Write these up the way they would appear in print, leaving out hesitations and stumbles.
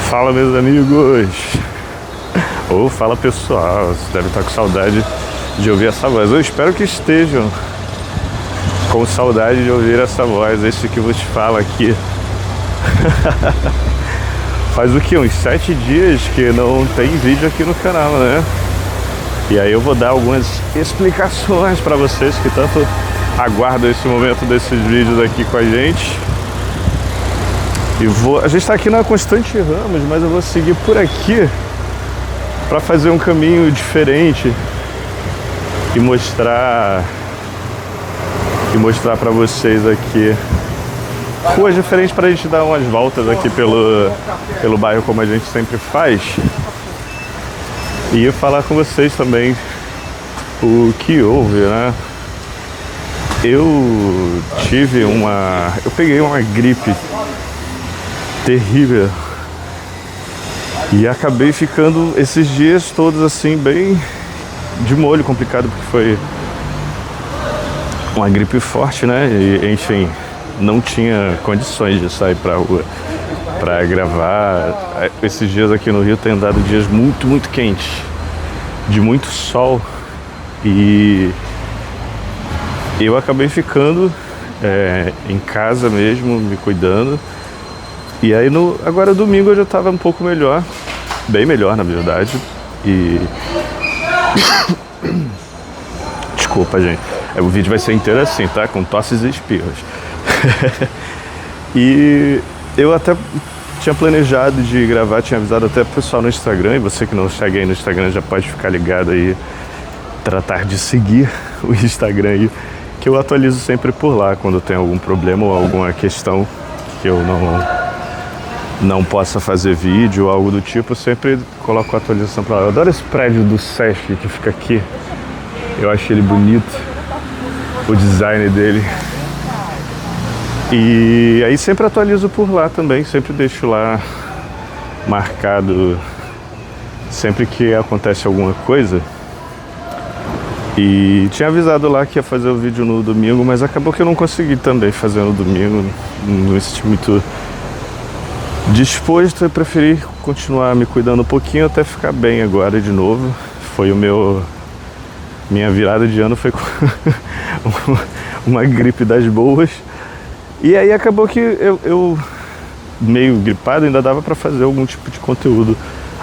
Fala, meus amigos! Ou fala, pessoal, vocês devem estar com saudade de ouvir essa voz. Eu espero que estejam com saudade de ouvir essa voz, esse que vos fala aqui. Faz o que? Uns 7 dias que não tem vídeo aqui no canal, né? E aí eu vou dar algumas explicações para vocês que tanto aguardam esse momento desses vídeos aqui com a gente. A gente está aqui na Constante Ramos, mas eu vou seguir por aqui para fazer um caminho diferente e mostrar para vocês aqui ruas diferentes para a gente dar umas voltas aqui pelo bairro como a gente sempre faz e falar com vocês também o que houve, né? Eu peguei uma gripe terrível e acabei ficando esses dias todos assim bem de molho, complicado, porque foi uma gripe forte, né? E, enfim, não tinha condições de sair pra rua pra gravar. Esses dias aqui no Rio tem dado dias muito, muito quentes, de muito sol, e eu acabei ficando em casa mesmo, me cuidando. E aí agora domingo eu já tava um pouco melhor, bem melhor na verdade, e desculpa, gente, o vídeo vai ser inteiro assim, tá? Com tosses e espirros. E eu até tinha planejado de gravar, tinha avisado até pro pessoal no Instagram, e você que não segue aí no Instagram já pode ficar ligado aí, tratar de seguir o Instagram aí, que eu atualizo sempre por lá quando tem algum problema ou alguma questão que eu não possa fazer vídeo ou algo do tipo. Eu sempre coloco a atualização pra lá. Eu adoro esse prédio do Sesc que fica aqui, eu acho ele bonito, o design dele, e aí sempre atualizo por lá também, sempre deixo lá marcado sempre que acontece alguma coisa. E tinha avisado lá que ia fazer o vídeo no domingo, mas acabou que eu não consegui também fazer no domingo, não me senti muito disposto. Eu preferi continuar me cuidando um pouquinho até ficar bem agora de novo. Foi minha virada de ano foi com uma gripe das boas. E aí acabou que eu meio gripado, ainda dava pra fazer algum tipo de conteúdo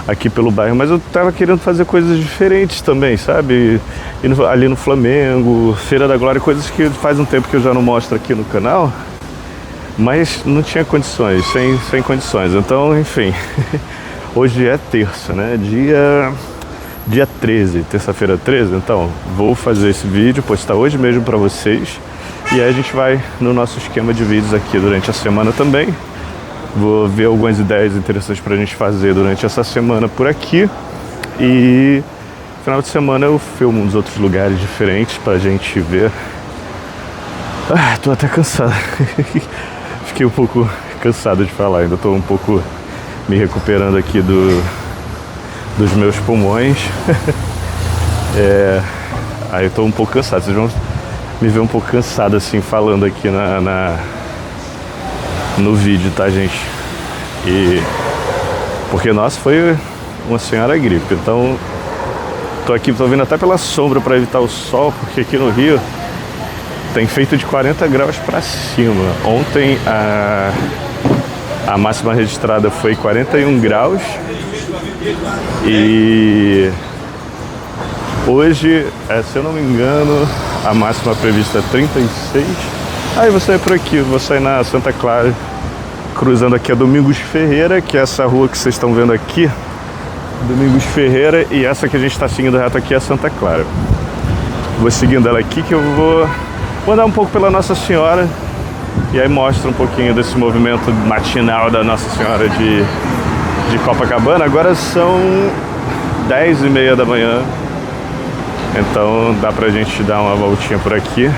aqui pelo bairro, mas eu tava querendo fazer coisas diferentes também, sabe? Ali no Flamengo, Feira da Glória, coisas que faz um tempo que eu já não mostro aqui no canal, mas não tinha condições, sem condições. Então, enfim, hoje é terça, né? Dia 13, terça-feira 13, então vou fazer esse vídeo, postar hoje mesmo pra vocês, e aí a gente vai no nosso esquema de vídeos aqui durante a semana também. Vou ver algumas ideias interessantes pra gente fazer durante essa semana por aqui, e no final de semana eu filmo uns outros lugares diferentes pra gente ver. Tô até cansado. Fiquei um pouco cansado de falar, ainda tô um pouco me recuperando aqui dos meus pulmões. Aí eu tô um pouco cansado, vocês vão me ver um pouco cansado assim falando aqui no vídeo, tá, gente? E porque, nossa, foi uma senhora gripe. Então tô vindo até pela sombra para evitar o sol, porque aqui no Rio tem feito de 40 graus para cima. Ontem a máxima registrada foi 41 graus e hoje, se eu não me engano, a máxima prevista é 36. Aí vou sair por aqui, vou sair na Santa Clara, cruzando aqui a Domingos Ferreira, que é essa rua que vocês estão vendo aqui, Domingos Ferreira, e essa que a gente está seguindo reto aqui é a Santa Clara. Vou seguindo ela aqui, que eu vou andar um pouco pela Nossa Senhora, e aí mostra um pouquinho desse movimento matinal da Nossa Senhora de Copacabana. Agora são 10h30 da manhã, então dá pra gente dar uma voltinha por aqui.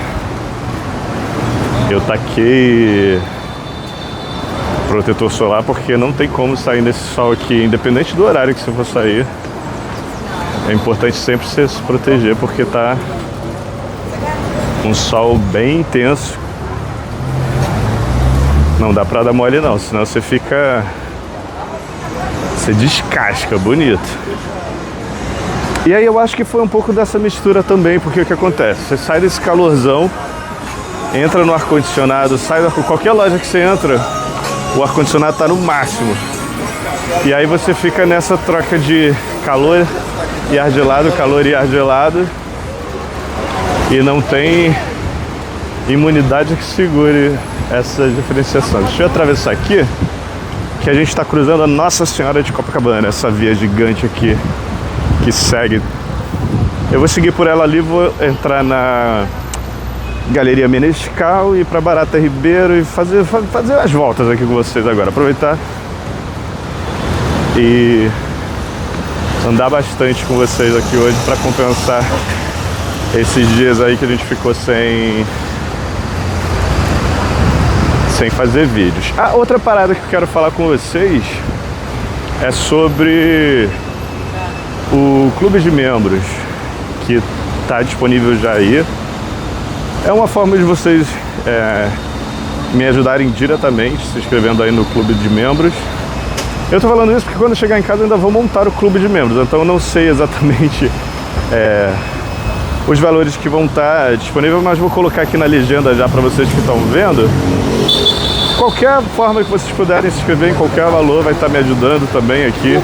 Eu taquei protetor solar porque não tem como sair nesse sol aqui, independente do horário que você for sair. É importante sempre você se proteger, porque tá um sol bem intenso. Não dá pra dar mole não, senão você fica Você descasca, bonito. E aí eu acho que foi um pouco dessa mistura também, porque o que acontece? Você sai desse calorzão, entra no ar-condicionado, sai da qualquer loja que você entra, o ar-condicionado tá no máximo. E aí você fica nessa troca de calor e ar gelado, calor e ar gelado. E não tem imunidade que segure essa diferenciação. Deixa eu atravessar aqui, que a gente está cruzando a Nossa Senhora de Copacabana, essa via gigante aqui que segue. Eu vou seguir por ela ali, vou entrar na Galeria Menescal e ir para Barata Ribeiro e fazer as voltas aqui com vocês agora. Aproveitar e andar bastante com vocês aqui hoje para compensar esses dias aí que a gente ficou sem fazer vídeos. Ah, outra parada que eu quero falar com vocês é sobre o clube de membros que está disponível já aí. É uma forma de vocês me ajudarem diretamente se inscrevendo aí no clube de membros. Eu tô falando isso porque quando eu chegar em casa eu ainda vou montar o clube de membros, então eu não sei exatamente os valores que vão estar disponíveis, mas vou colocar aqui na legenda já para vocês que estão vendo. Qualquer forma que vocês puderem se inscrever em qualquer valor vai estar me ajudando também aqui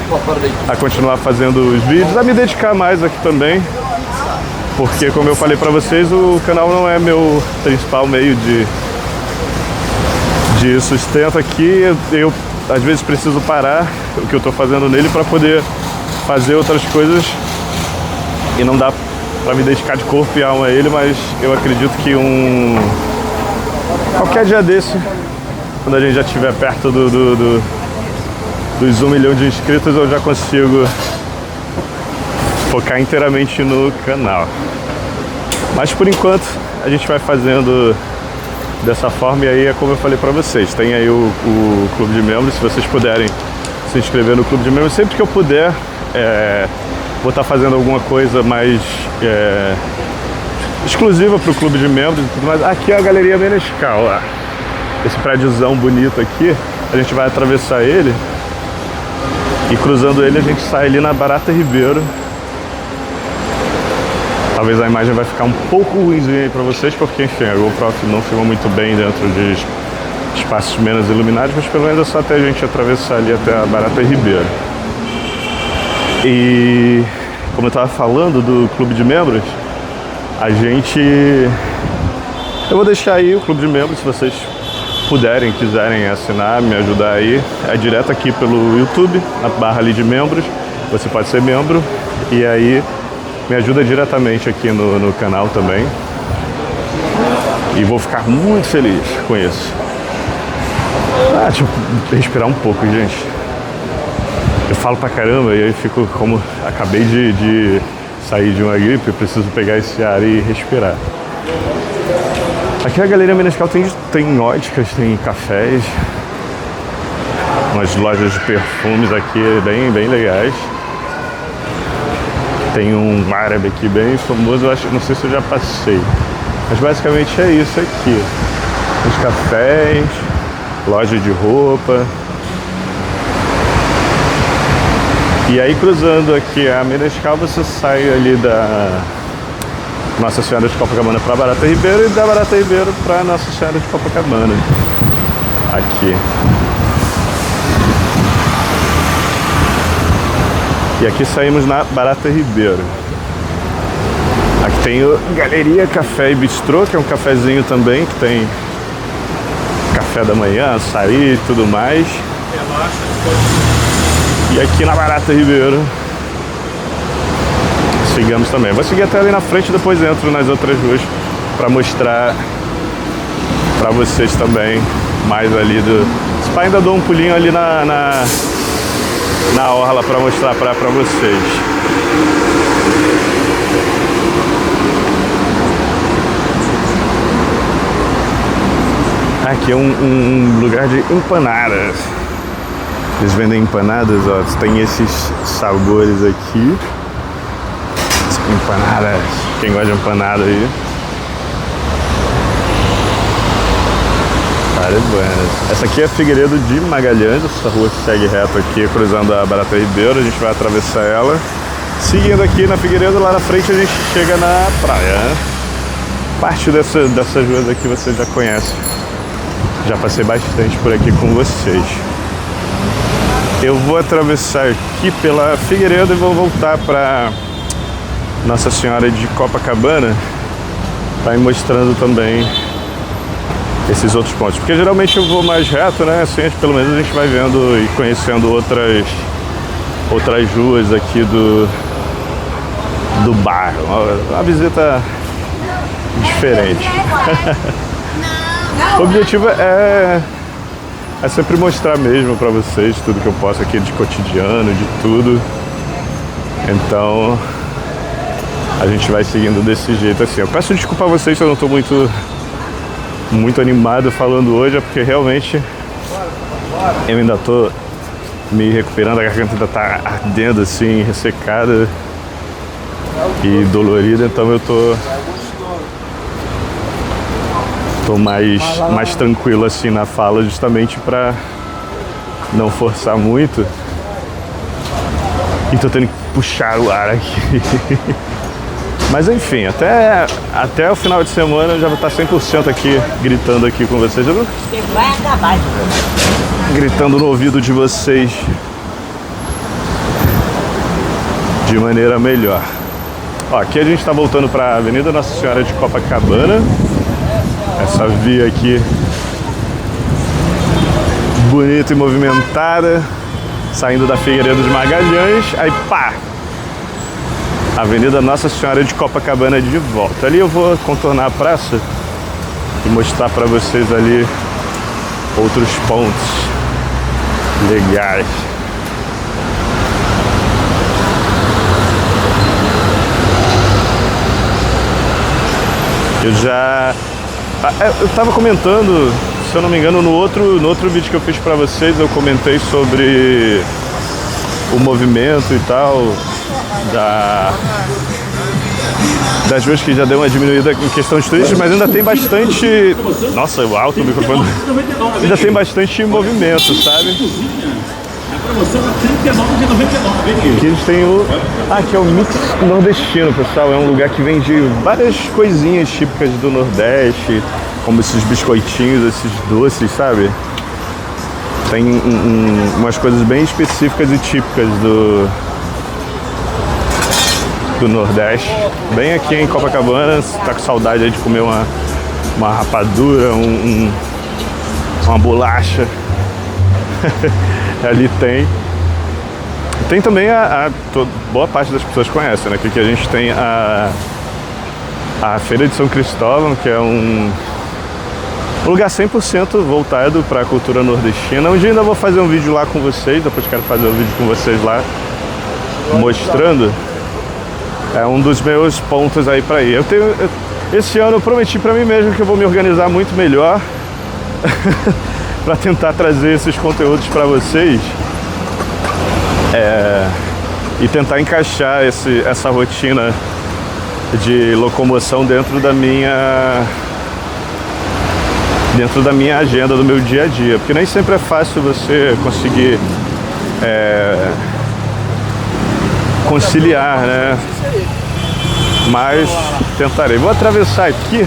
a continuar fazendo os vídeos, a me dedicar mais aqui também, porque como eu falei para vocês, o canal não é meu principal meio de sustento aqui. Eu às vezes preciso parar o que eu estou fazendo nele para poder fazer outras coisas e não dá para me dedicar de corpo e alma a ele, mas eu acredito que qualquer dia desse, quando a gente já estiver perto dos 1 milhão de inscritos, eu já consigo focar inteiramente no canal. Mas por enquanto a gente vai fazendo dessa forma, e aí é como eu falei pra vocês, tem aí o clube de membros. Se vocês puderem se inscrever no clube de membros, sempre que eu puder, vou estar fazendo alguma coisa mais exclusiva pro clube de membros e tudo mais. Aqui é a Galeria Menescal, ó. Esse prédiozão bonito aqui, a gente vai atravessar ele e cruzando ele a gente sai ali na Barata Ribeiro. Talvez a imagem vai ficar um pouco ruimzinha aí pra vocês, porque enfim, a GoPro não filmou muito bem dentro de espaços menos iluminados, mas pelo menos é só até a gente atravessar ali até a Barata Ribeiro. E como eu tava falando do clube de membros, eu vou deixar aí o clube de membros, se vocês puderem, quiserem assinar, me ajudar aí, é direto aqui pelo YouTube, na barra ali de membros, você pode ser membro, e aí me ajuda diretamente aqui no canal também. E vou ficar muito feliz com isso. Deixa eu respirar um pouco, gente. Eu falo pra caramba e aí fico como... Acabei de sair de uma gripe, eu preciso pegar esse ar e respirar. Aqui a Galeria Menescal tem óticas, tem cafés, umas lojas de perfumes aqui bem legais. Tem um árabe aqui bem famoso, não sei se eu já passei. Mas basicamente é isso aqui. Os cafés, loja de roupa. E aí cruzando aqui a Menescal, você sai ali da Nossa Senhora de Copacabana para Barata Ribeiro e da Barata Ribeiro para Nossa Senhora de Copacabana. Aqui. E aqui saímos na Barata Ribeiro. Aqui tem o Galeria Café e Bistrô, que é um cafezinho também, que tem café da manhã, açaí e tudo mais. E aqui na Barata Ribeiro, sigamos também. Vou seguir até ali na frente e depois entro nas outras ruas para mostrar para vocês também mais ali do... Ainda dou um pulinho ali na orla para mostrar para vocês. Aqui é um lugar de empanadas. Eles vendem empanadas, ó. Tem esses sabores aqui. Empanadas. Quem gosta de empanada aí. Vale Buenas. Essa aqui é Figueiredo de Magalhães, essa rua que segue reto aqui, cruzando a Barata Ribeiro, a gente vai atravessar ela. Seguindo aqui na Figueiredo, lá na frente a gente chega na praia, né? Parte dessas ruas aqui você já conhece. Já passei bastante por aqui com vocês. Eu vou atravessar aqui pela Figueiredo e vou voltar para Nossa Senhora de Copacabana, vai mostrando também esses outros pontos. Porque geralmente eu vou mais reto, né? Assim, pelo menos a gente vai vendo e conhecendo outras ruas aqui do bairro. Uma visita diferente. O objetivo é sempre mostrar mesmo pra vocês tudo que eu posso aqui de cotidiano, de tudo. Então a gente vai seguindo desse jeito assim. Eu peço desculpa a vocês se eu não tô muito animado falando hoje, é porque realmente eu ainda tô me recuperando, a garganta ainda tá ardendo assim, ressecada e dolorida, então eu tô mais tranquilo assim na fala, justamente pra não forçar muito. E tô tendo que puxar o ar aqui. Mas enfim, até o final de semana eu já vou estar 100% aqui, gritando aqui com vocês. Vai acabar. Gritando no ouvido de vocês de maneira melhor. Ó, aqui a gente está voltando para a Avenida Nossa Senhora de Copacabana. Essa via aqui bonita e movimentada, saindo da Figueiredo de Magalhães. Aí pá! Avenida Nossa Senhora de Copacabana de volta. Ali eu vou contornar a praça e mostrar para vocês ali outros pontos legais. Eu tava comentando, se eu não me engano, no outro vídeo que eu fiz pra vocês, eu comentei sobre o movimento e tal das ruas, que já deu uma diminuída em questão de turistas, mas ainda tem bastante... Nossa, o alto do microfone. Ainda tem bastante movimento, sabe? Aqui a gente tem aqui é o Mix Nordestino, pessoal. É um lugar que vende várias coisinhas típicas do Nordeste, como esses biscoitinhos, esses doces, sabe? Tem umas coisas bem específicas e típicas do Nordeste. Bem aqui em Copacabana, você tá com saudade aí de comer uma rapadura, uma bolacha. Ali tem. Tem também boa parte das pessoas conhecem, né? Que aqui a gente tem a Feira de São Cristóvão, que é um lugar 100% voltado para a cultura nordestina. Um dia ainda vou fazer um vídeo lá com vocês, depois quero fazer um vídeo com vocês lá, mostrando. É um dos meus pontos aí para ir. Esse ano eu prometi para mim mesmo que eu vou me organizar muito melhor para tentar trazer esses conteúdos para vocês e tentar encaixar essa rotina de locomoção dentro da minha agenda, do meu dia a dia, porque nem sempre é fácil você conseguir conciliar, né? Mas tentarei. Vou atravessar aqui,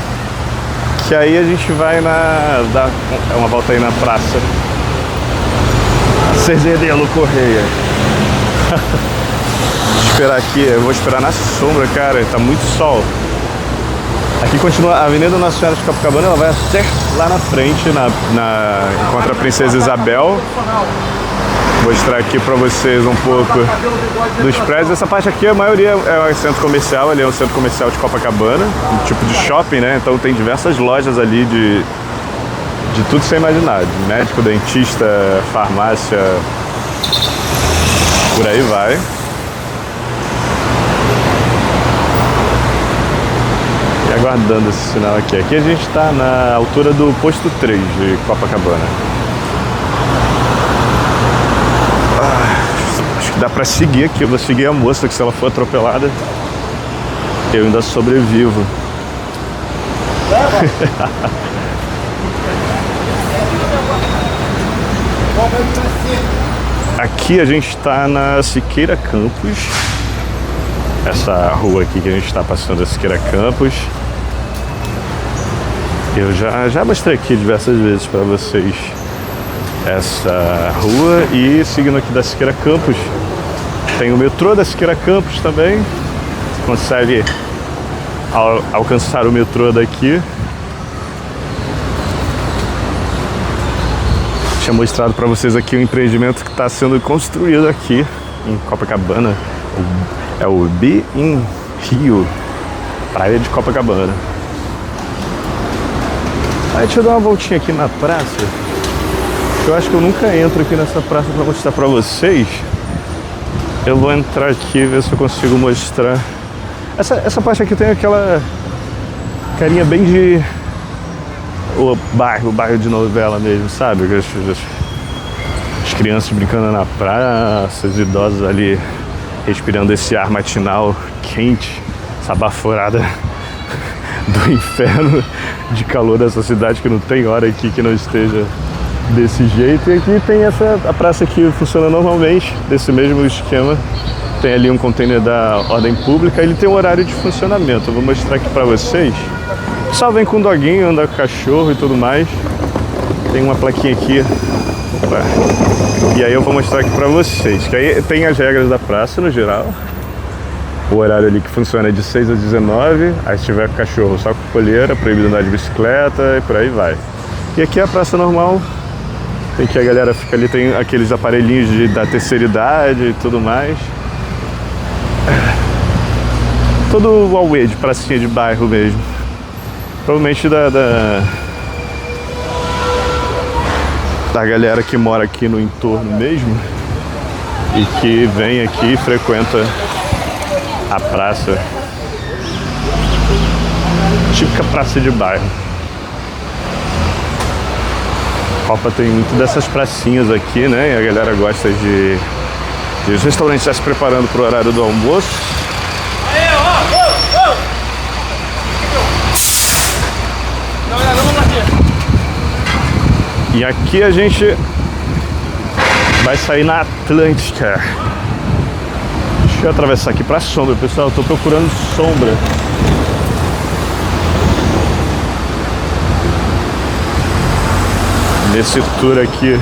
que aí a gente vai dar uma volta aí na praça Cezedelo Correia. Esperar aqui, eu vou esperar na sombra, cara, tá muito sol. Aqui continua a Avenida Nossa Senhora de Copacabana, ela vai até lá na frente, contra a Princesa Isabel. Vou mostrar aqui pra vocês um pouco dos prédios. Essa parte aqui, a maioria é um centro comercial, ali é um centro comercial de Copacabana, um tipo de shopping, né? Então tem diversas lojas ali de tudo sem imaginar, de médico, dentista, farmácia, por aí vai. E aguardando esse sinal aqui. Aqui a gente está na altura do posto 3 de Copacabana. Acho que dá pra seguir aqui. Eu vou seguir a moça, que se ela for atropelada, eu ainda sobrevivo. Aqui a gente está na Siqueira Campos. Essa rua aqui que a gente está passando é Siqueira Campos. Eu já mostrei aqui diversas vezes para vocês essa rua. E seguindo aqui da Siqueira Campos, tem o metrô da Siqueira Campos também. Você consegue alcançar o metrô daqui. Tinha mostrado para vocês aqui o empreendimento que está sendo construído aqui em Copacabana. É o Be in Rio, praia de Copacabana. Aí deixa eu dar uma voltinha aqui na praça. Eu acho que eu nunca entro aqui nessa praça para mostrar para vocês. Eu vou entrar aqui e ver se eu consigo mostrar. Essa parte aqui tem aquela carinha bem de o bairro de novela mesmo, sabe? As crianças brincando na praça, os idosos ali respirando esse ar matinal quente, essa baforada do inferno de calor dessa cidade, que não tem hora aqui que não esteja desse jeito. E aqui tem a praça que funciona normalmente, desse mesmo esquema. Tem ali um container da ordem pública, ele tem um horário de funcionamento. Eu vou mostrar aqui pra vocês. Só vem com doguinho, anda com cachorro e tudo mais. Tem uma plaquinha aqui. Opa. E aí eu vou mostrar aqui pra vocês. Que aí tem as regras da praça no geral. O horário ali que funciona é de 6 às 19. Aí se tiver com cachorro só com coleira, proibido andar de bicicleta e por aí vai. E aqui é a praça normal. Tem que a galera fica ali, tem aqueles aparelhinhos da terceira idade e tudo mais. Todo o Huawei de pracinha de bairro mesmo. Provavelmente da galera que mora aqui no entorno mesmo e que vem aqui e frequenta a praça. Típica praça de bairro. Copa tem muito dessas pracinhas aqui, né? E a galera gosta de os restaurantes já se preparando para o horário do almoço. E aqui a gente vai sair na Atlântica. Deixa eu atravessar aqui pra sombra, pessoal. Eu tô procurando sombra. Nesse tour aqui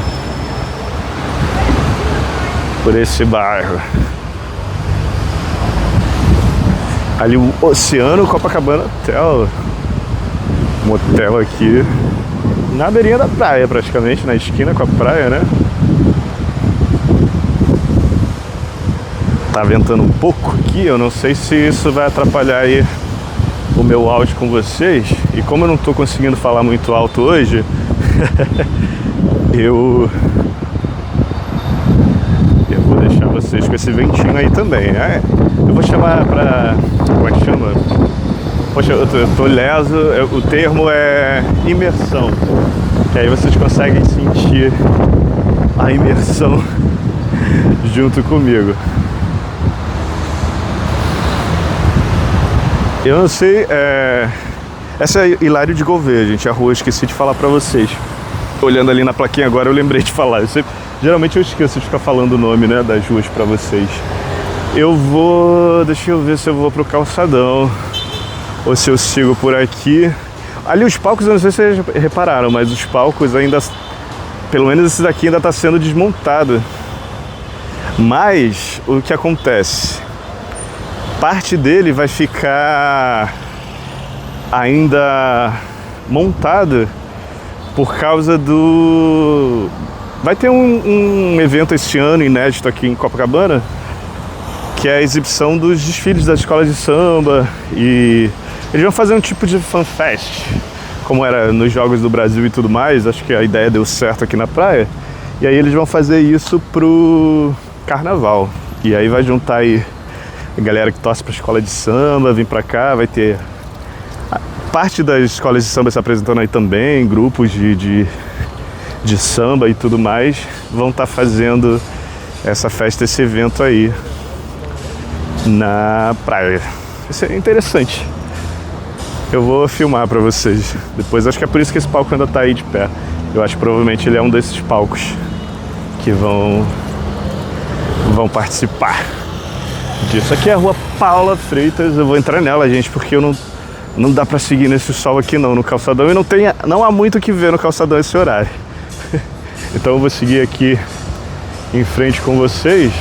por esse bairro. Ali o Oceano Copacabana Hotel. Motel aqui na beirinha da praia, praticamente, na esquina com a praia, né? Tá ventando um pouco aqui, eu não sei se isso vai atrapalhar aí o meu áudio com vocês. E como eu não tô conseguindo falar muito alto hoje, eu vou deixar vocês com esse ventinho aí também, né? Eu vou chamar pra... como é que chama? Poxa, eu tô leso, o termo é imersão. Que aí vocês conseguem sentir a imersão junto comigo. Eu não sei, essa é Hilário de Gouveia, gente, a rua, eu esqueci de falar pra vocês. Olhando ali na plaquinha agora, eu lembrei de falar. Geralmente eu esqueço de ficar falando o nome, né, das ruas pra vocês. Deixa eu ver se eu vou pro Calçadão ou se eu sigo por aqui. Ali os palcos, eu não sei se vocês repararam, mas os palcos ainda, pelo menos esse daqui ainda está sendo desmontado. Mas o que acontece? Parte dele vai ficar ainda montada por causa do... Vai ter um evento esse ano inédito aqui em Copacabana, que é a exibição dos desfiles das escolas de samba, e eles vão fazer um tipo de fanfest, como era nos Jogos do Brasil e tudo mais. Acho que a ideia deu certo aqui na praia. E aí eles vão fazer isso pro carnaval. E aí vai juntar aí a galera que torce pra escola de samba, vir pra cá, vai ter parte das escolas de samba se apresentando aí também, grupos de samba e tudo mais, vão estar fazendo essa festa, esse evento aí na praia. Isso é interessante. Eu vou filmar pra vocês depois. Acho que é por isso que esse palco ainda tá aí de pé. Eu acho que provavelmente ele é um desses palcos que vão participar disso. Aqui é a Rua Paula Freitas, eu vou entrar nela, gente, porque não dá pra seguir nesse sol aqui não, no calçadão, e não há muito o que ver no calçadão esse horário. Então eu vou seguir aqui em frente com vocês.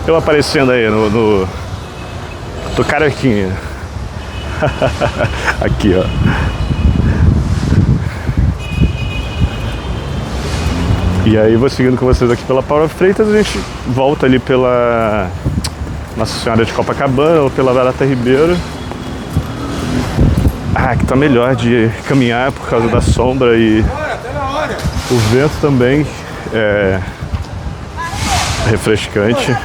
Eu aparecendo aí tô carequinha. Aqui, ó. E aí vou seguindo com vocês aqui pela Paula Freitas, a gente volta ali pela Nossa Senhora de Copacabana ou pela Barata Ribeiro. Aqui tá melhor de caminhar por causa da sombra e o vento também é refrescante.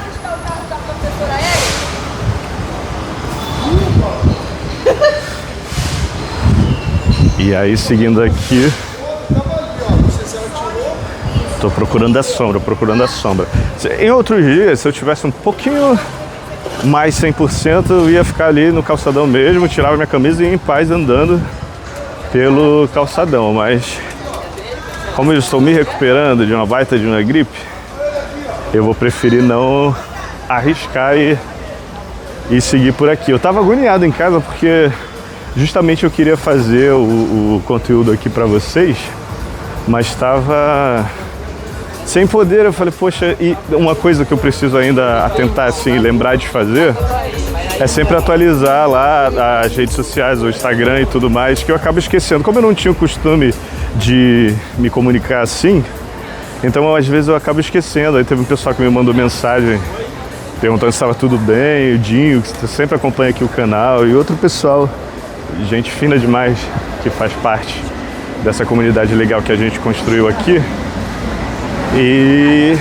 E aí seguindo aqui, tô procurando a sombra. Em outros dias, se eu tivesse um pouquinho mais 100%, eu ia ficar ali no calçadão mesmo, tirava minha camisa e ia em paz andando pelo calçadão. Mas como eu estou me recuperando de uma baita de uma gripe, eu vou preferir não arriscar e seguir por aqui. Eu tava agoniado em casa porque justamente eu queria fazer o conteúdo aqui pra vocês, mas estava sem poder. Eu falei, poxa, e uma coisa que eu preciso ainda atentar, assim, lembrar de fazer, é sempre atualizar lá as redes sociais, o Instagram e tudo mais, que eu acabo esquecendo. Como eu não tinha o costume de me comunicar assim, então às vezes eu acabo esquecendo. Aí teve um pessoal que me mandou mensagem perguntando se estava tudo bem, o Dinho, que sempre acompanha aqui o canal, e outro pessoal, gente fina demais, que faz parte dessa comunidade legal que a gente construiu aqui. E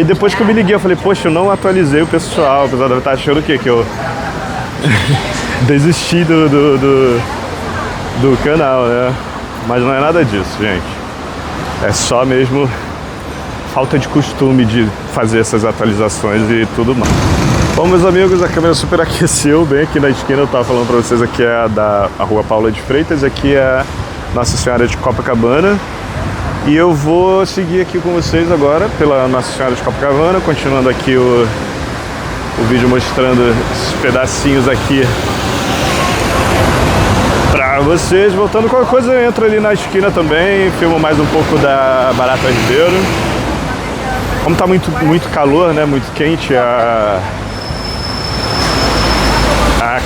depois que eu me liguei, eu falei, poxa, eu não atualizei o pessoal deve estar achando o quê? Que eu desisti do canal, né? Mas não é nada disso, gente. É só mesmo falta de costume de fazer essas atualizações e tudo mais. Bom, meus amigos, a câmera superaqueceu bem aqui na esquina. Eu tava falando pra vocês, aqui é a Rua Paula de Freitas, aqui é a Nossa Senhora de Copacabana. E eu vou seguir aqui com vocês agora pela Nossa Senhora de Copacabana, continuando aqui o vídeo mostrando esses pedacinhos aqui pra vocês. Voltando, qualquer coisa eu entro ali na esquina também, filmo mais um pouco da Barata Ribeiro. Como tá muito calor, né, muito quente, a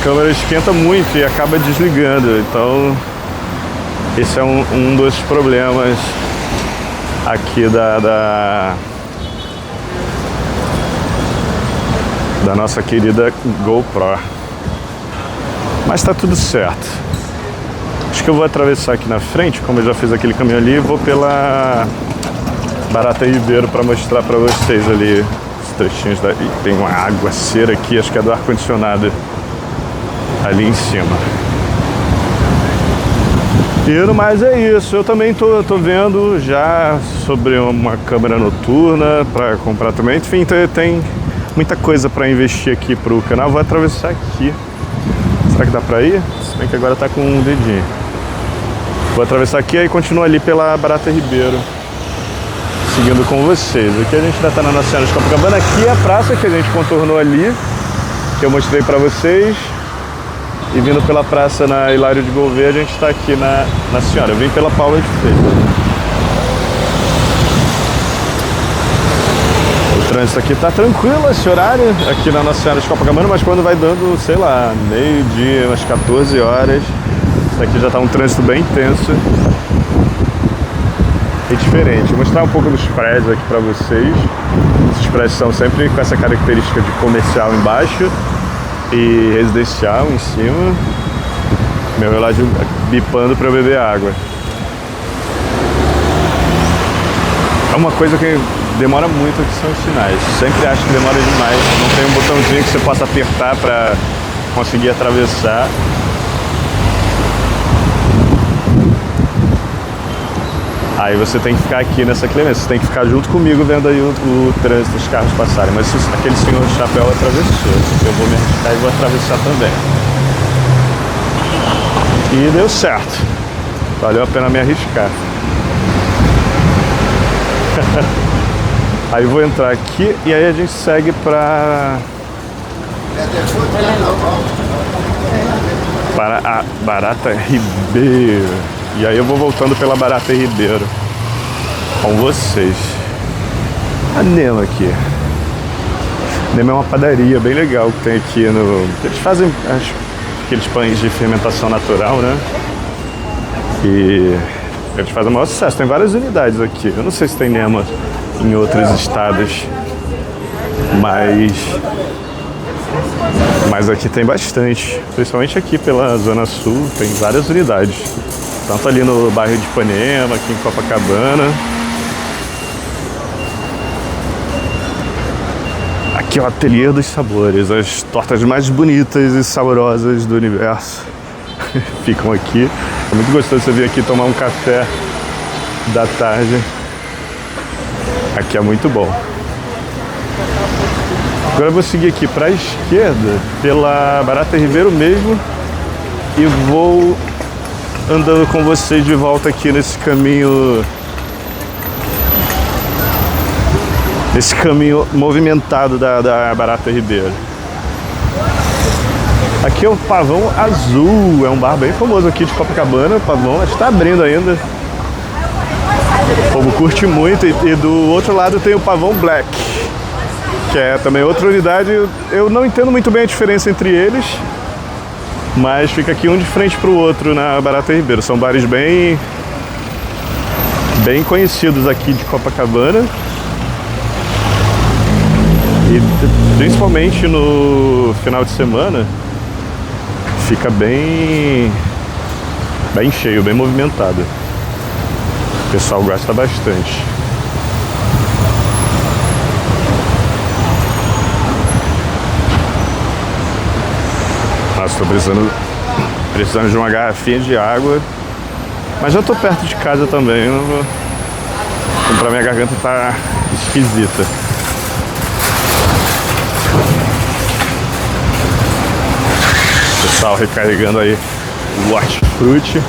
câmera esquenta muito e acaba desligando. Então esse é um dos problemas aqui da nossa querida GoPro. Mas tá tudo certo. Acho que eu vou atravessar aqui na frente, como eu já fiz aquele caminho ali, e vou pela Barata Ribeiro para mostrar para vocês ali os trechinhos tem uma aguaceira aqui, acho que é do ar-condicionado ali em cima. E no mais é isso. Eu também tô vendo já sobre uma câmera noturna para comprar também. Enfim, tem muita coisa para investir aqui pro canal. Vou atravessar aqui. Será que dá para ir? Se bem que agora tá com um dedinho. Vou atravessar aqui e continuo ali pela Barata Ribeiro, seguindo com vocês. Aqui a gente ainda tá na Nossa Senhora de Copacabana. Aqui é a praça que a gente contornou ali, que eu mostrei para vocês. E vindo pela praça na Hilário de Gouveia, a gente está aqui na Senhora. Eu vim pela Paula de Freitas. O trânsito aqui está tranquilo esse horário, aqui na Nossa Senhora de Copacabana, mas quando vai dando, sei lá, meio-dia, umas 14 horas, isso aqui já está um trânsito bem intenso e diferente. Vou mostrar um pouco dos prédios aqui para vocês. Esses prédios são sempre com essa característica de comercial embaixo e residencial em cima. Meu relógio bipando para eu beber água. É uma coisa que demora muito, que são os sinais. Sempre acho que demora demais. Não tem um botãozinho que você possa apertar para conseguir atravessar. Aí você tem que ficar aqui nessa clemência, você tem que ficar junto comigo vendo aí o trânsito, os carros passarem. Mas aquele senhor de chapéu atravessou, eu vou me arriscar e vou atravessar também. E deu certo, valeu a pena me arriscar. Aí eu vou entrar aqui e aí a gente segue para a Barata Ribeiro. E aí eu vou voltando pela Barata Ribeiro com vocês. A Nemo aqui. Nemo é uma padaria bem legal que tem aqui no... Eles fazem aqueles pães de fermentação natural, né? E eles fazem o maior sucesso. Tem várias unidades aqui. Eu não sei se tem Nemo em outros estados, mas aqui tem bastante. Principalmente aqui pela Zona Sul, tem várias unidades. Tanto ali no bairro de Ipanema, aqui em Copacabana. Aqui é o Ateliê dos Sabores. As tortas mais bonitas e saborosas do universo ficam aqui. É muito gostoso você vir aqui tomar um café da tarde. Aqui é muito bom. Agora eu vou seguir aqui para a esquerda, pela Barata Ribeiro mesmo, e vou andando com vocês de volta aqui nesse caminho movimentado da Barata Ribeiro. Aqui é o Pavão Azul, é um bar bem famoso aqui de Copacabana. O Pavão está abrindo ainda. O povo curte muito. E do outro lado tem o Pavão Black, que é também outra unidade. Eu não entendo muito bem a diferença entre eles, mas fica aqui um de frente para o outro na Barata Ribeiro. São bares bem conhecidos aqui de Copacabana. E principalmente no final de semana fica bem cheio, bem movimentado. O pessoal gosta bastante. Nossa, estou precisando de uma garrafinha de água, mas já estou perto de casa também. Não vou comprar, minha garganta tá esquisita. Pessoal recarregando aí o hortifruti.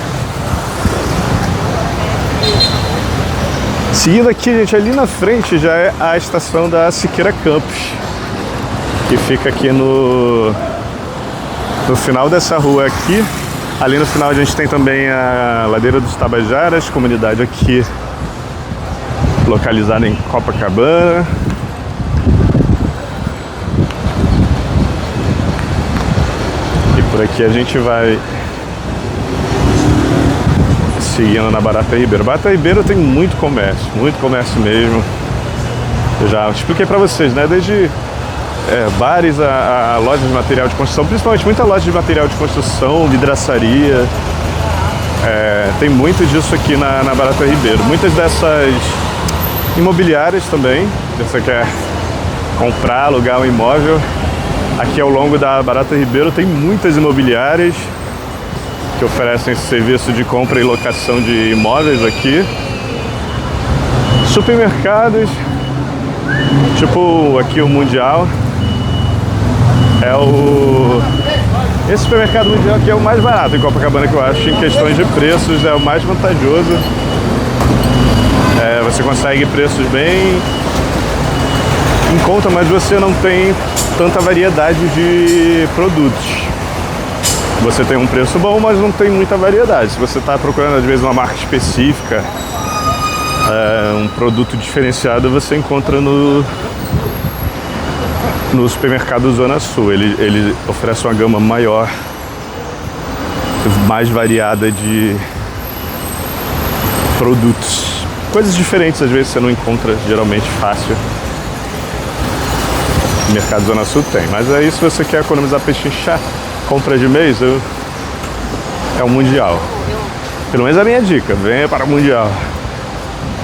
Seguindo aqui, gente, ali na frente já é a estação da Siqueira Campos, que fica aqui no final dessa rua aqui. Ali no final a gente tem também a Ladeira dos Tabajaras, comunidade aqui localizada em Copacabana. Por aqui a gente vai seguindo na Barata Ribeiro. Barata Ribeiro tem muito comércio mesmo. Eu já expliquei pra vocês, né? Desde bares a lojas de material de construção, principalmente muita loja de material de construção, vidraçaria. Tem muito disso aqui na Barata Ribeiro. Muitas dessas imobiliárias também. Se você quer comprar, alugar um imóvel, aqui ao longo da Barata Ribeiro tem muitas imobiliárias que oferecem esse serviço de compra e locação de imóveis aqui. Supermercados, tipo aqui o Mundial. Esse supermercado Mundial aqui é o mais barato em Copacabana, que eu acho, em questões de preços, é o mais vantajoso. Você consegue preços bem em conta, mas você não tem tanta variedade de produtos. Você tem um preço bom, mas não tem muita variedade. Se você está procurando às vezes uma marca específica, um produto diferenciado, você encontra no supermercado Zona Sul. Ele oferece uma gama maior, mais variada de produtos. Coisas diferentes às vezes você não encontra geralmente fácil. O mercado Zona Sul tem, mas aí se você quer economizar pechinchar, compra de mês, é o Mundial. Pelo menos a minha dica, venha para o Mundial.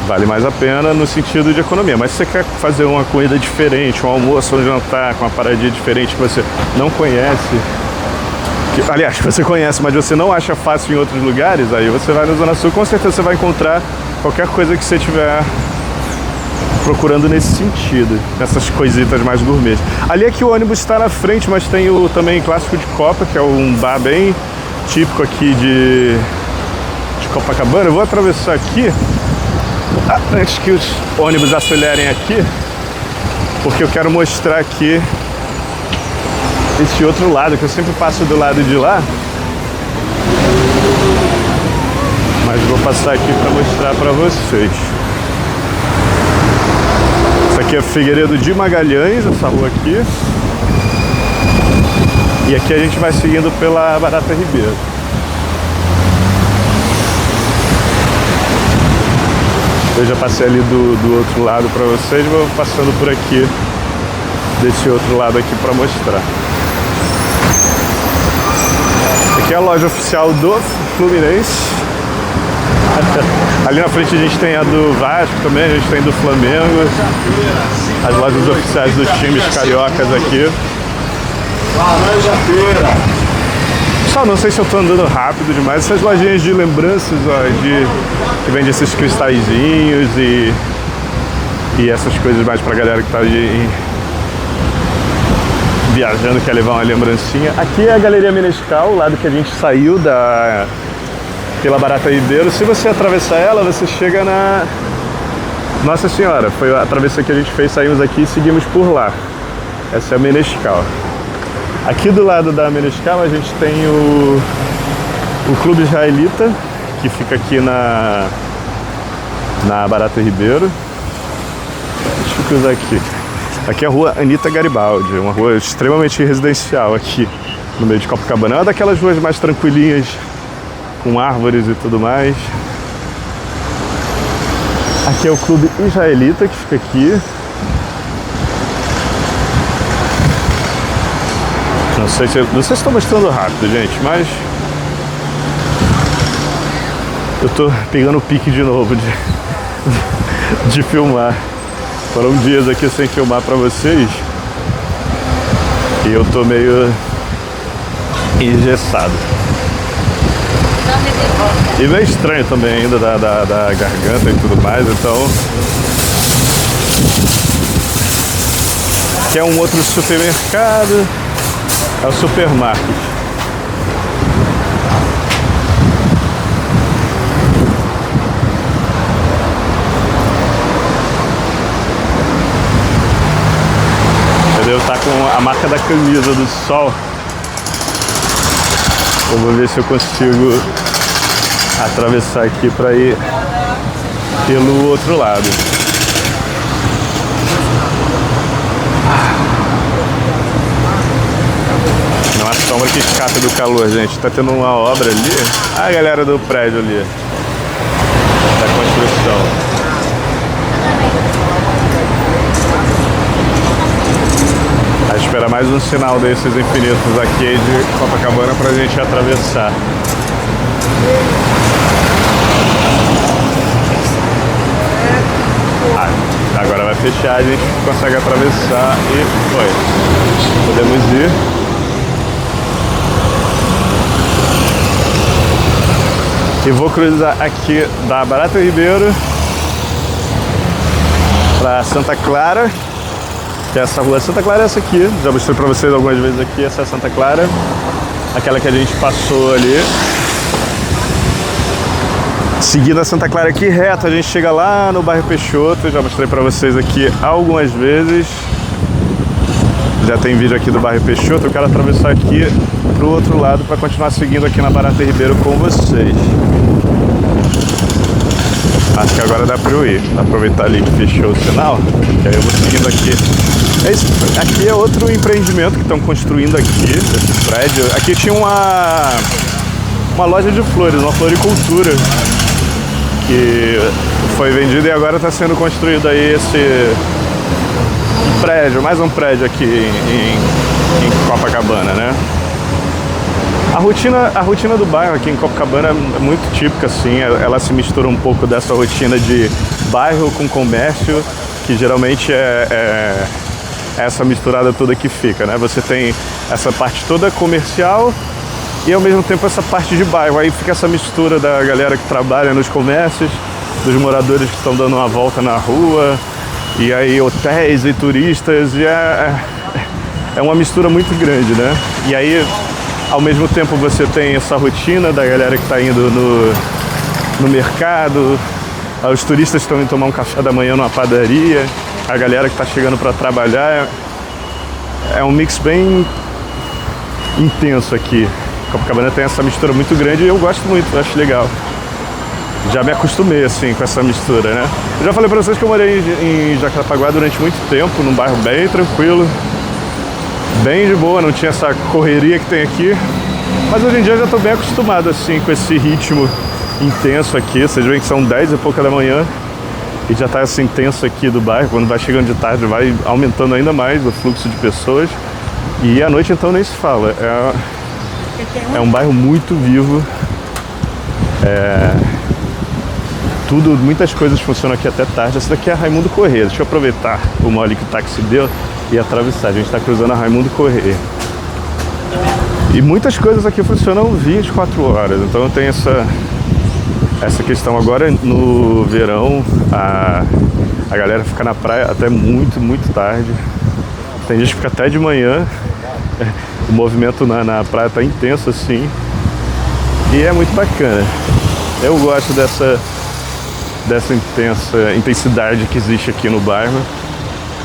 Vale mais a pena no sentido de economia, mas se você quer fazer uma comida diferente, um almoço, um jantar com uma paradinha diferente que você não conhece, aliás, que você conhece, mas você não acha fácil em outros lugares, aí você vai na Zona Sul, com certeza você vai encontrar qualquer coisa que você tiver procurando nesse sentido, nessas coisitas mais gourmet. Ali é que o ônibus está na frente, mas tem o também Clássico de Copa, que é um bar bem típico aqui de Copacabana. Eu vou atravessar aqui, antes que os ônibus acelerem aqui. porque eu quero mostrar aqui esse outro lado, que eu sempre passo do lado de lá, mas vou passar aqui para mostrar para vocês. Essa aqui é Figueiredo de Magalhães, essa rua aqui, e aqui a gente vai seguindo pela Barata Ribeiro. Eu já passei ali do outro lado para vocês, vou passando por aqui, desse outro lado aqui para mostrar. Aqui é a loja oficial do Fluminense. Ali na frente a gente tem a do Vasco também, a gente tem do Flamengo. As lojas oficiais dos times cariocas aqui. Laranjadeira. Pessoal, não sei se eu tô andando rápido demais. Essas lojinhas de lembranças, ó, que vende esses cristalzinhos e essas coisas mais pra galera que tá viajando, quer levar uma lembrancinha. Aqui é a Galeria Menescal, o lado que a gente saiu pela Barata Ribeiro. Se você atravessar ela, você chega na Nossa Senhora. Foi a travessia que a gente fez, saímos aqui e seguimos por lá. Essa é a Menescal. Aqui do lado da Menescal a gente tem o Clube Israelita, que fica aqui na Barata Ribeiro. Deixa eu cruzar aqui. Aqui é a rua Anita Garibaldi, uma rua extremamente residencial aqui no meio de Copacabana. É uma daquelas ruas mais tranquilinhas, com árvores e tudo mais. Aqui é o Clube Israelita, que fica aqui. Não sei se estou mostrando rápido, gente, mas eu tô pegando o pique de novo de filmar. Foram dias aqui sem filmar pra vocês e eu tô meio engessado. E meio estranho também ainda da garganta e tudo mais, então... Aqui é um outro supermercado. É o supermarket. Eu devo estar com a marca da camisa do sol. Eu vou ver se eu consigo atravessar aqui para ir pelo outro lado. Uma sombra que escapa do calor, gente. Tá tendo uma obra ali. Ah, a galera do prédio ali. Da construção. Vai esperar mais um sinal desses infinitos aqui de Copacabana pra gente atravessar. Ah, agora vai fechar, a gente consegue atravessar e foi. Podemos ir. E vou cruzar aqui da Barata Ribeiro para Santa Clara, que é essa rua. Santa Clara é essa aqui, já mostrei para vocês algumas vezes aqui, essa é Santa Clara, aquela que a gente passou ali. Seguindo a Santa Clara aqui reto, a gente chega lá no bairro Peixoto, já mostrei para vocês aqui algumas vezes. Já tem vídeo aqui do bairro Peixoto, eu quero atravessar aqui pro outro lado para continuar seguindo aqui na Barata Ribeiro com vocês. Acho que agora dá para eu ir. Aproveitar ali que fechou o sinal, que aí eu vou seguindo aqui. Aqui é outro empreendimento que estão construindo aqui, esse prédio. Aqui tinha uma loja de flores, uma floricultura, que foi vendida e agora está sendo construído aí esse prédio, mais um prédio aqui em Copacabana, né? A rotina do bairro aqui em Copacabana é muito típica, assim, ela se mistura um pouco dessa rotina de bairro com comércio, que geralmente é essa misturada toda que fica, né? Você tem essa parte toda comercial e ao mesmo tempo essa parte de bairro, aí fica essa mistura da galera que trabalha nos comércios, dos moradores que estão dando uma volta na rua, e aí hotéis e turistas, e é uma mistura muito grande, né? E aí, ao mesmo tempo, você tem essa rotina da galera que está indo no mercado, os turistas estão indo tomar um café da manhã numa padaria, a galera que tá chegando para trabalhar. É um mix bem intenso aqui. Copacabana tem essa mistura muito grande e eu gosto muito, eu acho legal. Já me acostumei assim com essa mistura, né? Eu já falei pra vocês que eu morei em Jacarepaguá durante muito tempo, num bairro bem tranquilo, bem de boa, não tinha essa correria que tem aqui. Mas hoje em dia eu já tô bem acostumado assim com esse ritmo intenso aqui. Vocês veem que são 10 e pouca da manhã e já tá esse intenso aqui do bairro. Quando vai chegando de tarde vai aumentando ainda mais o fluxo de pessoas. E à noite então nem se fala. É um bairro muito vivo. Muitas coisas funcionam aqui até tarde. Essa daqui é a Raimundo Corrêa. Deixa eu aproveitar o mole que o táxi deu e atravessar. A gente está cruzando a Raimundo Corrêa. E muitas coisas aqui funcionam 24 horas. Então tem essa questão. Agora no verão a galera fica na praia até muito, muito tarde. Tem gente que fica até de manhã. O movimento na praia tá intenso assim. E é muito bacana. Eu gosto dessa intensidade que existe aqui no bairro.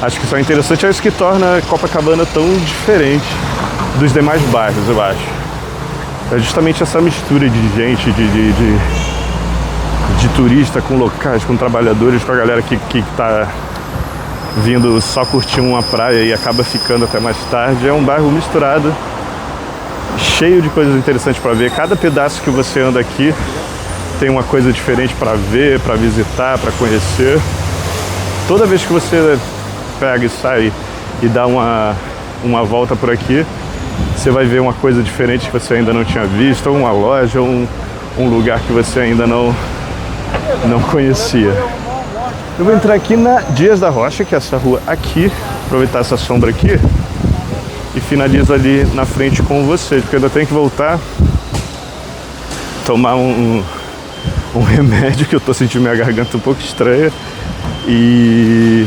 Acho que isso é interessante, é isso que torna Copacabana tão diferente dos demais bairros, eu acho. É justamente essa mistura de gente, de turista com locais, com trabalhadores, com a galera que tá vindo só curtir uma praia e acaba ficando até mais tarde. É um bairro misturado, cheio de coisas interessantes para ver. Cada pedaço que você anda aqui tem uma coisa diferente para ver, para visitar, para conhecer. Toda vez que você pega e sai e dá uma volta por aqui, você vai ver uma coisa diferente que você ainda não tinha visto, ou uma loja, ou um lugar que você ainda não conhecia. Eu vou entrar aqui na Dias da Rocha, que é essa rua aqui, aproveitar essa sombra aqui e finalizo ali na frente com vocês, porque eu ainda tenho que voltar, tomar um remédio, que eu tô sentindo minha garganta um pouco estranha, e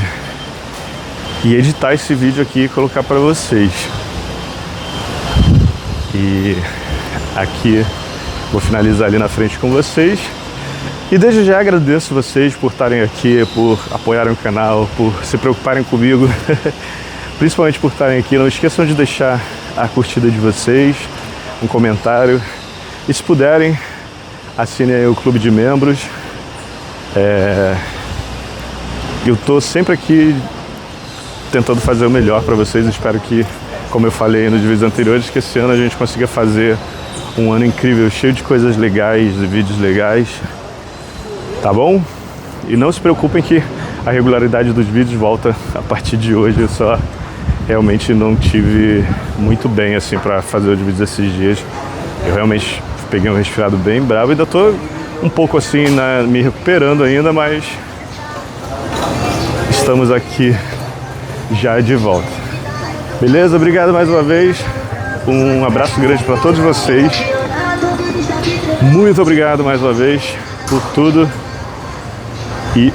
editar esse vídeo aqui e colocar para vocês. E aqui vou finalizar ali na frente com vocês. E desde já agradeço vocês por estarem aqui, por apoiarem o canal, por se preocuparem comigo, principalmente por estarem aqui. Não esqueçam de deixar a curtida de vocês, um comentário, e se puderem, assinem aí o clube de membros. Eu tô sempre aqui tentando fazer o melhor para vocês. Espero que, como eu falei nos vídeos anteriores, que esse ano a gente consiga fazer um ano incrível, cheio de coisas legais, de vídeos legais. Tá bom? E não se preocupem que a regularidade dos vídeos volta a partir de hoje. Eu só realmente não tive muito bem assim para fazer os vídeos esses dias. Eu realmente peguei um resfriado bem bravo e ainda tô um pouco assim me recuperando ainda, mas estamos aqui já de volta. Beleza? Obrigado mais uma vez. Um abraço grande para todos vocês. Muito obrigado mais uma vez por tudo. E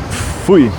fui!